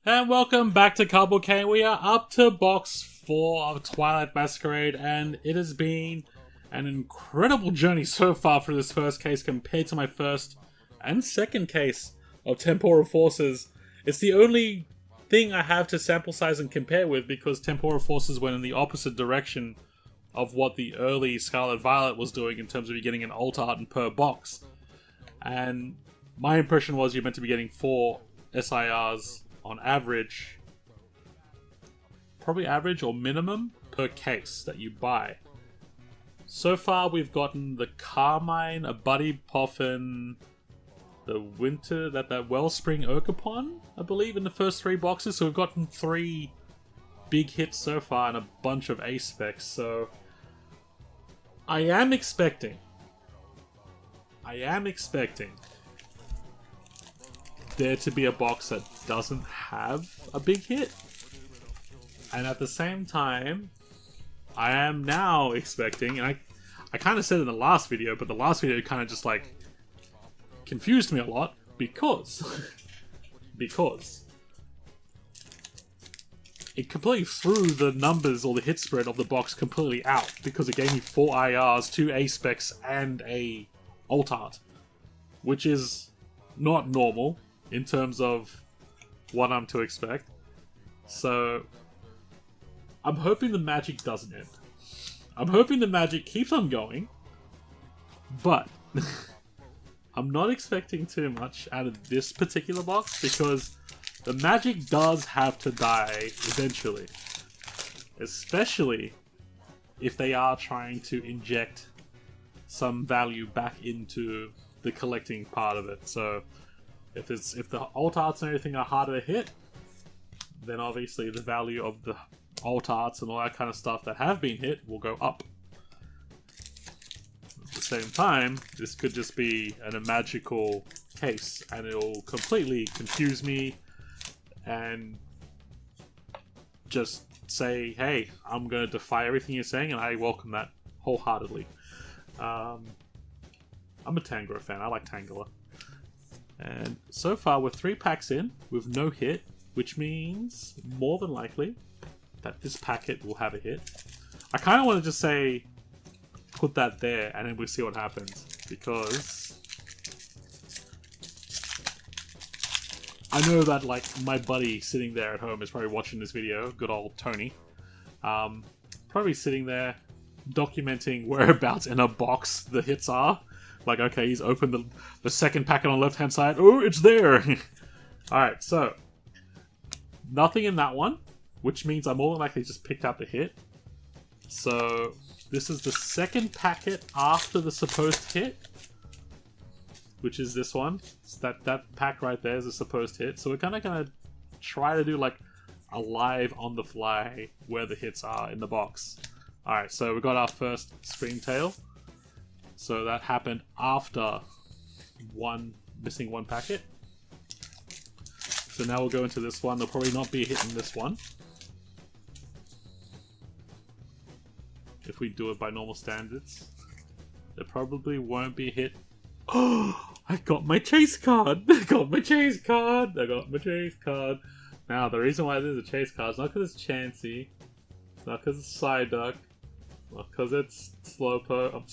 And welcome back to Cardboard King. We are up to box 4 of Twilight Masquerade, and it has been an incredible journey so far for this first case compared to my first and second case of Temporal Forces. It's the only thing I have to sample size and compare with because Temporal Forces went in the opposite direction of what the early Scarlet Violet was doing in terms of you getting an alt art per box. And my impression was you're meant to be getting 4 SIRs on average, probably average or minimum per case that you buy. So far we've gotten the Carmine, a Buddy Poffin, the Winter, that Wellspring Ogrepon, I believe, in the first 3 boxes. So we've gotten 3 big hits so far and a bunch of A specs. So I am expecting there to be a box that doesn't have a big hit. And at the same time, I am now expecting, and I kind of said in the last video, but the last video kind of just like confused me a lot because it completely threw the numbers or the hit spread of the box completely out because it gave me 4 IRs, 2 A specs, and a alt art, which is not normal in terms of what I'm to expect. So I'm hoping the magic doesn't end. I'm hoping the magic keeps on going, but I'm not expecting too much out of this particular box because the magic does have to die eventually, especially if they are trying to inject some value back into the collecting part of it. So if the alt arts and everything are harder to hit, then obviously the value of the alt arts and all that kind of stuff that have been hit will go up. At the same time, this could just be a magical case and it'll completely confuse me and just say, hey, I'm going to defy everything you're saying, and I welcome that wholeheartedly. I'm a Tangela fan. I like Tangela. And so far we're 3 packs in with no hit, which means more than likely that this packet will have a hit. I kind of want to just say put that there and then we'll see what happens, because I know that like my buddy sitting there at home is probably watching this video, good old Tony, probably sitting there documenting whereabouts in a box the hits are. Like, okay, he's opened the second packet on the left-hand side. Oh, it's there! Alright, so nothing in that one, which means I more than likely just picked out the hit. So this is the second packet after the supposed hit, which is this one. So that pack right there is a supposed hit. So we're kind of going to try to do like a live on the fly where the hits are in the box. Alright, so we got our first Screamtail. So that happened after missing one packet. So now we'll go into this one. There'll probably not be a hit in this one. If we do it by normal standards. There probably won't be a hit. Oh! I got my chase card! I got my chase card! Now, the reason why this is a chase card is not because it's Chansey. It's not because it's Psyduck. Not because it's Slowpoke,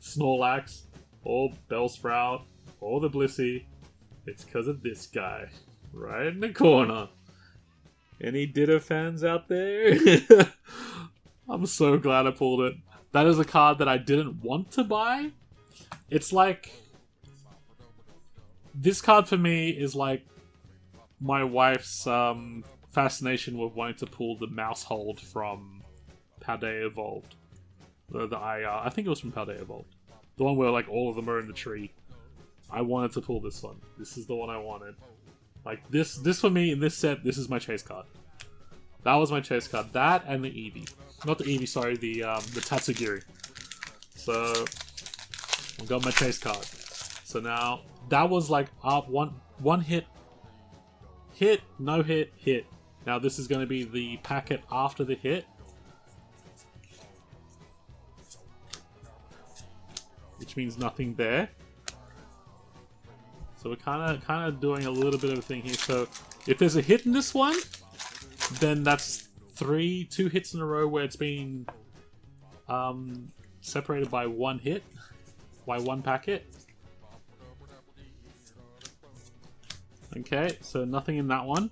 Snorlax, or Bellsprout, or the Blissey. It's because of this guy. Right in the corner. Any Ditto fans out there? I'm so glad I pulled it. That is a card that I didn't want to buy. It's like... This card for me is like my wife's fascination with wanting to pull the Mousehold from Paldea Evolved. The IR. I think it was from Paldea Evolved. The one where like all of them are in the tree. I wanted to pull this one. This is the one I wanted. Like this for me in this set, this is my chase card. That was my chase card. That and the Eevee. Not the Eevee, sorry, the Tatsugiri. So I got my chase card. So now that was like up one hit, no hit, hit. Now this is going to be the packet after the hit. Which means nothing there. So we're kind of doing a little bit of a thing here. So If there's a hit in this one, then that's 2 hits in a row where it's been separated by 1 hit, by 1 packet. Okay, so nothing in that one.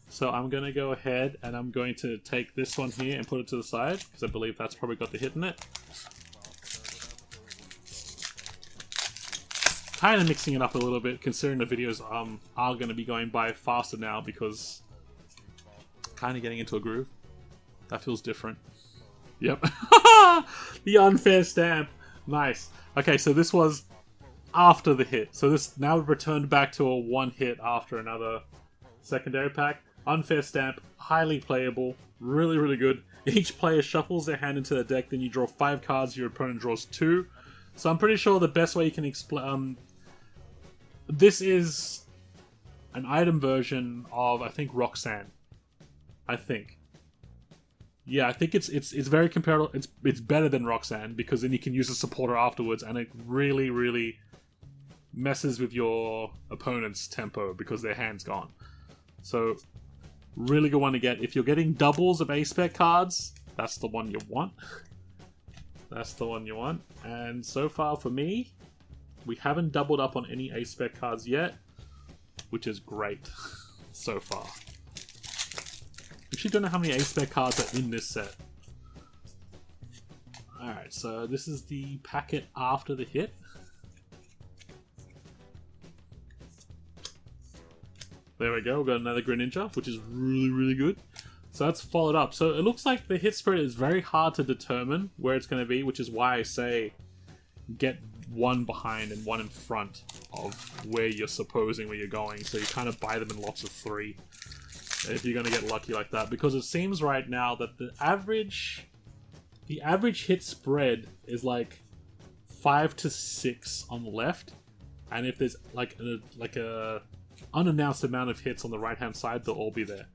So I'm going to go ahead and I'm going to take this one here and put it to the side, because I believe that's probably got the hit in it. Kind of mixing it up a little bit, considering the videos are going to be going by faster now, because kind of getting into a groove. That feels different. Yep. The unfair stamp. Nice. Okay, so this was after the hit. So this now returned back to a 1 hit after another secondary pack. Unfair stamp, highly playable, really, really good. Each player shuffles their hand into the deck, then you draw 5 cards, your opponent draws 2. So I'm pretty sure the best way you can explain... this is an item version of, I think, Roxanne. I think. Yeah, I think it's very comparable. It's better than Roxanne, because then you can use a supporter afterwards, and it really, really messes with your opponent's tempo because their hand's gone. So, really good one to get. If you're getting doubles of A-Spec cards, that's the one you want. That's the one you want. And so far for me, we haven't doubled up on any A-Spec cards yet, which is great so far. Actually, don't know how many A-Spec cards are in this set. Alright, so this is the packet after the hit. There we go, we've got another Greninja, which is really, really good. So that's followed up. So it looks like the hit spread is very hard to determine where it's going to be, which is why I say get 1 behind and 1 in front of where you're supposing where you're going. So you kind of buy them in lots of 3 if you're going to get lucky like that. Because it seems right now that the average hit spread is like 5 to 6 on the left. And if there's like a unannounced amount of hits on the right hand side, they'll all be there.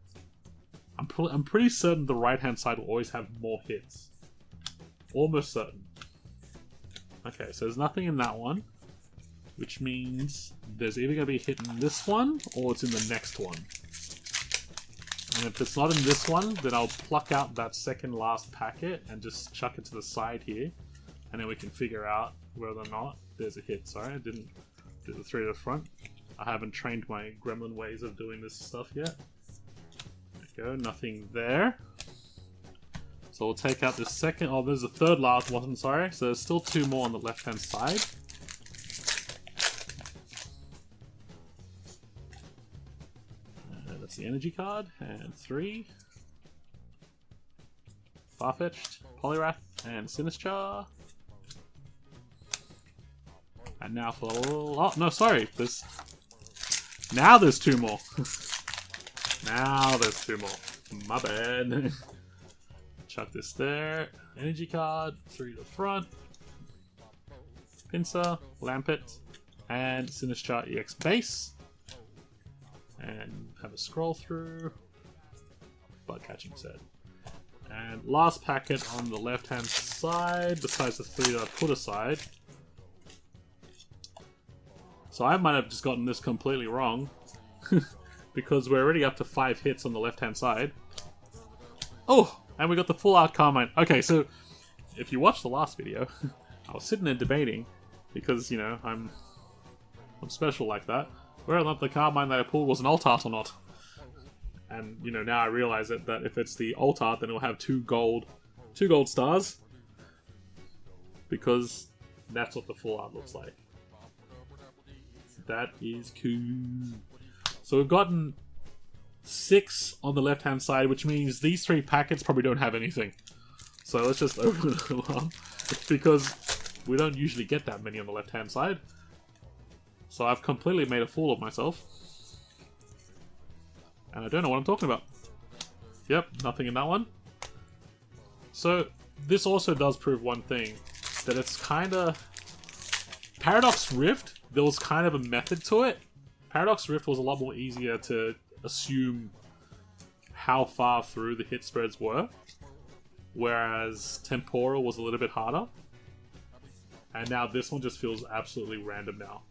I'm pretty certain the right hand side will always have more hits. Almost certain. Okay, so there's nothing in that one, which means there's either going to be a hit in this one or it's in the next one. And if it's not in this one, then I'll pluck out that second last packet and just chuck it to the side here, and then we can figure out whether or not there's a hit. Sorry, I didn't do the 3 to the front. I haven't trained my gremlin ways of doing this stuff yet. There we go, nothing there. So we'll take out the second... oh, there's a third last one, sorry. So there's still 2 more on the left-hand side. That's the energy card. And 3. Farfetch'd, Poliwrath, and Sinistcha. And now for... oh, no, sorry. There's... now there's 2 more. Now there's 2 more. My bad. Chuck this there. Energy card, 3 to the front. Pinsir, Lampet, and Sinistcha EX base. And have a scroll through. Bug catching set. And last packet on the left hand side, besides the 3 that I put aside. So I might have just gotten this completely wrong. Because we're already up to 5 hits on the left hand side. Oh! And we got the full art Carmine. Okay, so if you watched the last video, I was sitting there debating, because, you know, I'm special like that, whether or not the Carmine that I pulled was an alt art or not. And, you know, now I realize that if it's the alt art, then it'll have 2 gold stars. Because that's what the full art looks like. That is cool. So we've gotten 6 on the left hand side, which means these 3 packets probably don't have anything. So let's just open them up, because we don't usually get that many on the left hand side. So I've completely made a fool of myself. And I don't know what I'm talking about. Yep, nothing in that one. So this also does prove one thing, that it's kinda... Paradox Rift, there was kind of a method to it. Paradox Rift was a lot more easier to assume how far through the hit spreads were, whereas Temporal was a little bit harder, and now this one just feels absolutely random now.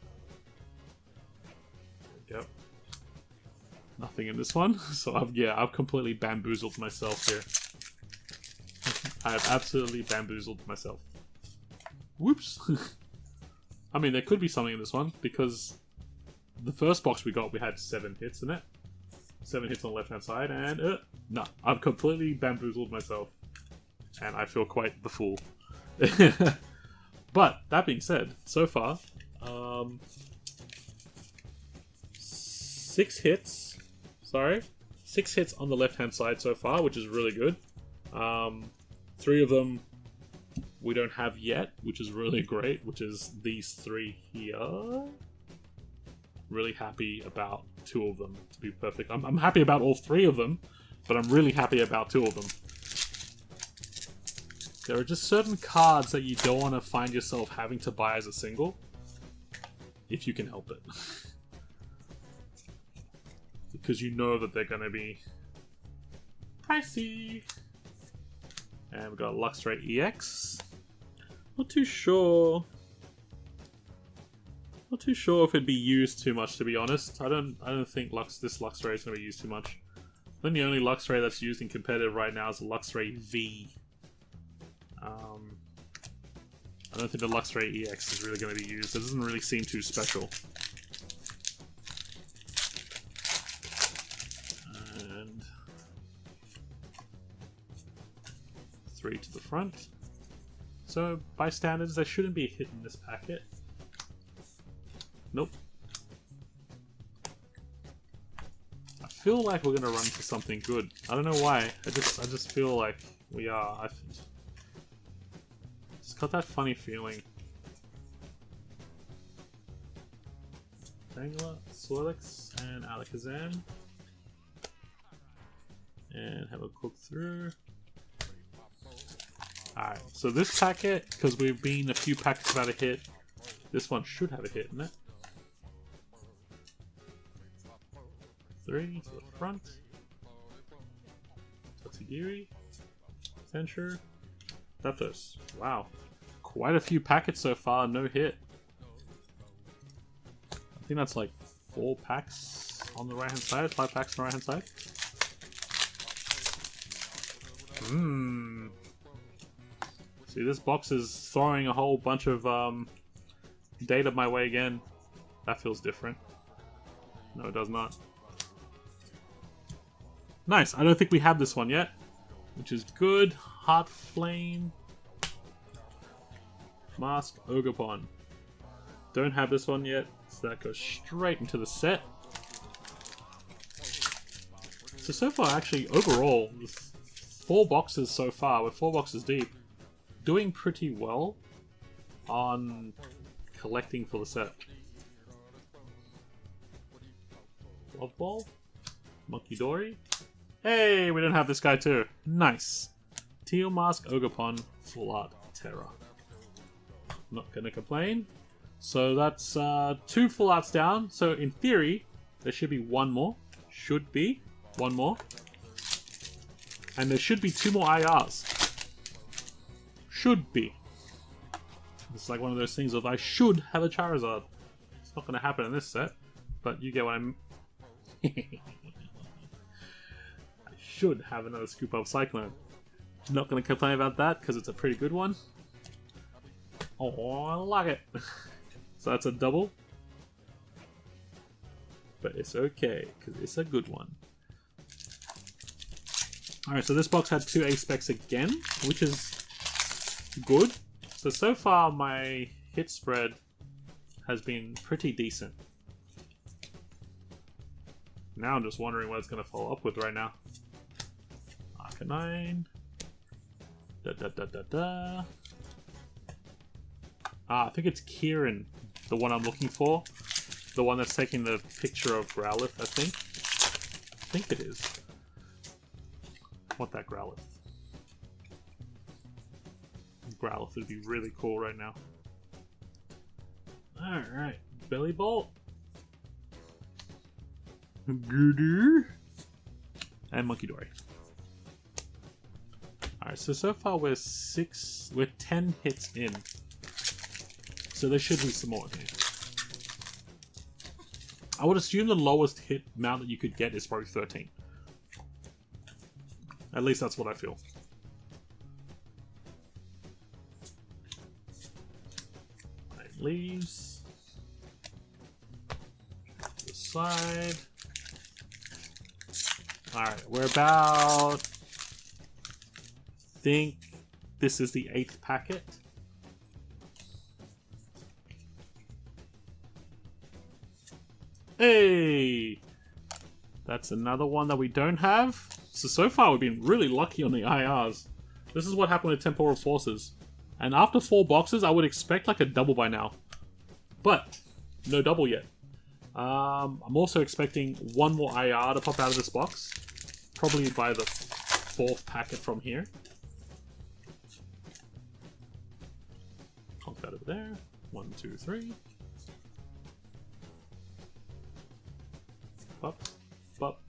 Yep. Nothing in this one. So I've completely bamboozled myself here. I have absolutely bamboozled myself. Whoops. I mean, there could be something in this one, because the first box we got, we had 7 hits in it. 7 hits on the left-hand side, and no, I've completely bamboozled myself. And I feel quite the fool. But, that being said, so far, 6 hits. Sorry. 6 hits on the left-hand side so far, which is really good. 3 of them we don't have yet, which is really great, which is these 3 here. Really happy about 2 of them, to be perfect. I'm happy about all 3 of them, but I'm really happy about 2 of them. There are just certain cards that you don't want to find yourself having to buy as a single, if you can help it. Because you know that they're going to be pricey. And we've got Luxray EX. Not too sure. Not too sure if it'd be used too much, to be honest. I don't think this Luxray is going to be used too much. I think the only Luxray that's used in competitive right now is the Luxray V. I don't think the Luxray EX is really going to be used. It doesn't really seem too special. And 3 to the front. So, by standards, there shouldn't be a hit in this packet. Nope. I feel like we're gonna run for something good. I don't know why. I just feel like we are. I just got that funny feeling. Tangela, Swirlix, and Alakazam. And have a look through. Alright, so this packet, because we've been a few packets without a hit, this one should have a hit in it. 3 to the front. Tatsugiri. Censure. Theftos. Wow. Quite a few packets so far, no hit. I think that's like 4 packs on the right hand side, 5 packs on the right hand side. See, this box is throwing a whole bunch of data my way again. That feels different. No, it does not. Nice. I don't think we have this one yet, which is good. Heart Flame. Mask Ogrepon. Don't have this one yet, so that goes straight into the set. So far, actually, overall, 4 boxes so far. We're 4 boxes deep. Doing pretty well on collecting for the set. Love Ball. Munkidori. Hey, we don't have this guy too. Nice. Teal Mask Ogrepon Full Art Terra. Not gonna complain. So that's 2 Full Arts down. So in theory, there should be 1 more. Should be 1 more. And there should be 2 more IRs. Should be. It's like one of those things of I should have a Charizard. It's not going to happen in this set, but you get what I'm... I should have another Scoop Up Cyclone. Not going to complain about that because it's a pretty good one. Oh, I like it. So that's a double. But it's okay because it's a good one. Alright, so this box had 2 ace specs again, which is good. So far my hit spread has been pretty decent. Now I'm just wondering what it's going to follow up with right now. Arcanine. I think it's Kieran, the one I'm looking for. The one that's taking the picture of Growlithe, I think. I think it is. I want that Growlithe. Growlithe would be really cool right now. Alright, Belly Bolt. Gooder. And Munkidori. Alright, so far we're 10 hits in. So there should be some more here. I would assume the lowest hit amount that you could get is probably 13. At least that's what I feel. Right, leaves. To the side. Alright, we're about... I think this is the 8th packet. Hey! That's another one that we don't have. So far we've been really lucky on the IRs. This is what happened with Temporal Forces. And after 4 boxes, I would expect like a double by now. But, no double yet. I'm also expecting one more IR to pop out of this box. Probably by the 4th packet from here. Pop that over there. 1, 2, 3. Pop, pop.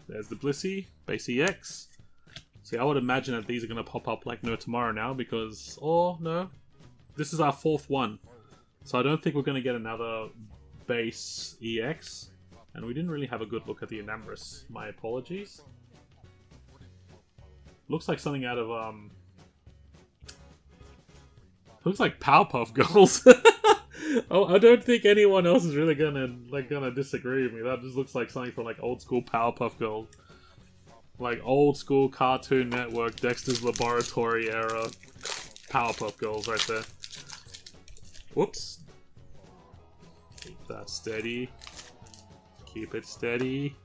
There's the Blissey, base EX. See, I would imagine that these are going to pop up like no tomorrow now because... Oh, no. This is our 4th one. So I don't think we're going to get another base EX. And we didn't really have a good look at the Enamorous. My apologies. Looks like something out of, looks like Powerpuff Girls. Oh, I don't think anyone else is really gonna disagree with me. That just looks like something from like old school Powerpuff Girls. Like old school Cartoon Network, Dexter's Laboratory era Powerpuff Girls right there. Whoops. Keep that steady. Keep it steady.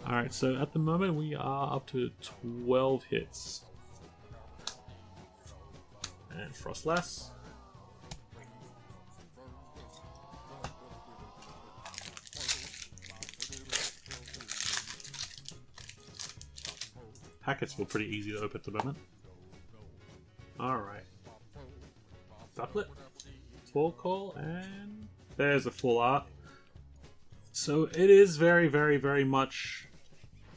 Alright, so at the moment we are up to 12 hits. And Frostless. Packets feel pretty easy to open at the moment. Alright. Ducklet. Full call, and there's a full art. So it is very, very, very much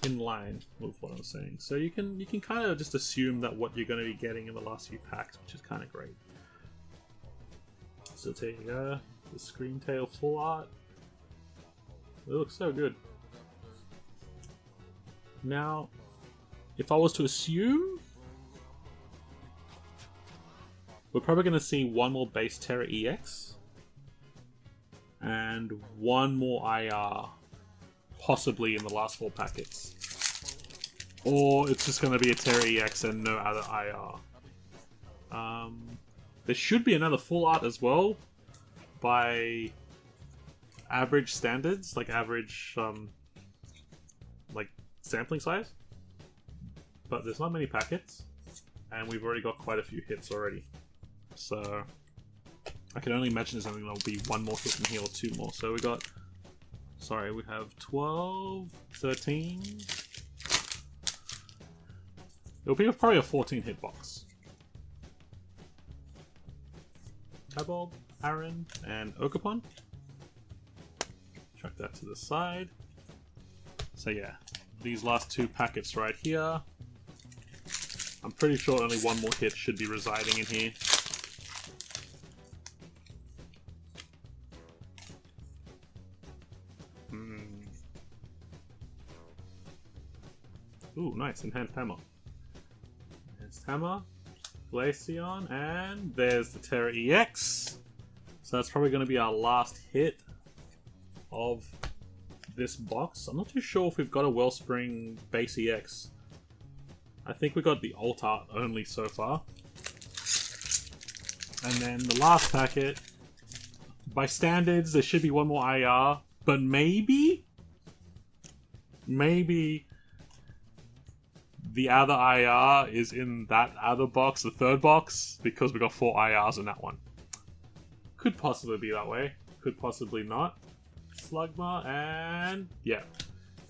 in line with what I'm saying. So you can kind of just assume that what you're going to be getting in the last few packs, which is kind of great. So there you go. The Screamtail full art. It looks so good. Now, if I was to assume, we're probably going to see one more base Terra EX and one more IR, possibly in the last 4 packets. Or it's just going to be a Terra EX and no other IR. There should be another full art as well by average standards, like average like sampling size. But there's not many packets, and we've already got quite a few hits already. So I can only imagine there's only going to be one more hit in here or 2 more. So we got, sorry, we have 12, 13. It'll be probably a 14 hit box. Cabob, Aaron, and Ogrepon. Chuck that to the side. So yeah, these last 2 packets right here. I'm pretty sure only one more hit should be residing in here. Ooh, nice, Enhanced Hammer. Enhanced Hammer, Glaceon, and there's the Terra EX. So that's probably going to be our last hit of this box. I'm not too sure if we've got a Wellspring base EX. I think we got the alt art only so far. And then the last packet, by standards, there should be one more IR, but maybe the other IR is in that other box, the 3rd box, because we got 4 IRs in that one. Could possibly be that way, could possibly not. Slugma, and yeah.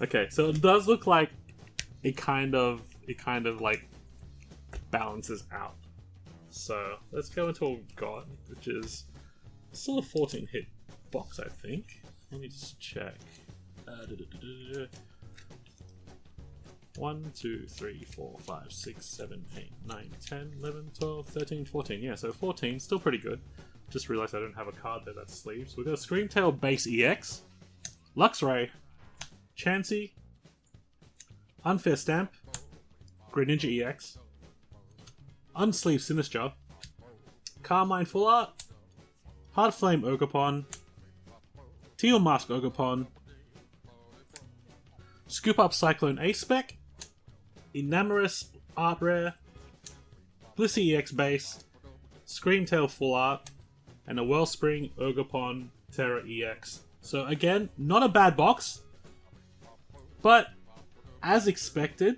Okay, so it does look like it kind of like balances out. So let's go into what we've got, which is still a 14 hit box, I think. Let me just check. 1, 2, 3, 4, 5, 6, 7, 8, 9, 10, 11, 12, 13, 14. Yeah, so 14, still pretty good. Just realized I don't have a card there that's sleeved. So we've got a Screamtail Base EX, Luxray, Chansey, Unfair Stamp, Greninja EX, Unsleeved Sinistra, Carmine Full Art, Hard Flame Ogrepon, Teal Mask Ogrepon, Scoop Up Cyclone A-Spec, Enamorous Art Rare, Blissey EX Base, Screamtail Full Art, and a Wellspring Ogrepon Terra EX. So again, not a bad box, but as expected,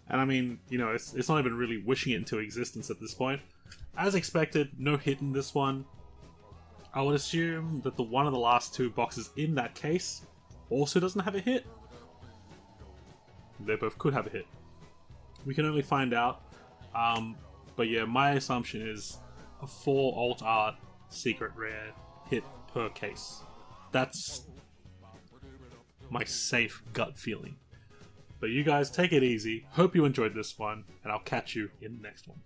and I mean, you know, it's not even really wishing it into existence at this point. As expected, no hit in this one. I would assume that the one of the last two boxes in that case also doesn't have a hit. They both could have a hit. We can only find out. But yeah, my assumption is a 4 alt art secret rare hit per case. That's my safe gut feeling. But you guys take it easy. Hope you enjoyed this one, and I'll catch you in the next one.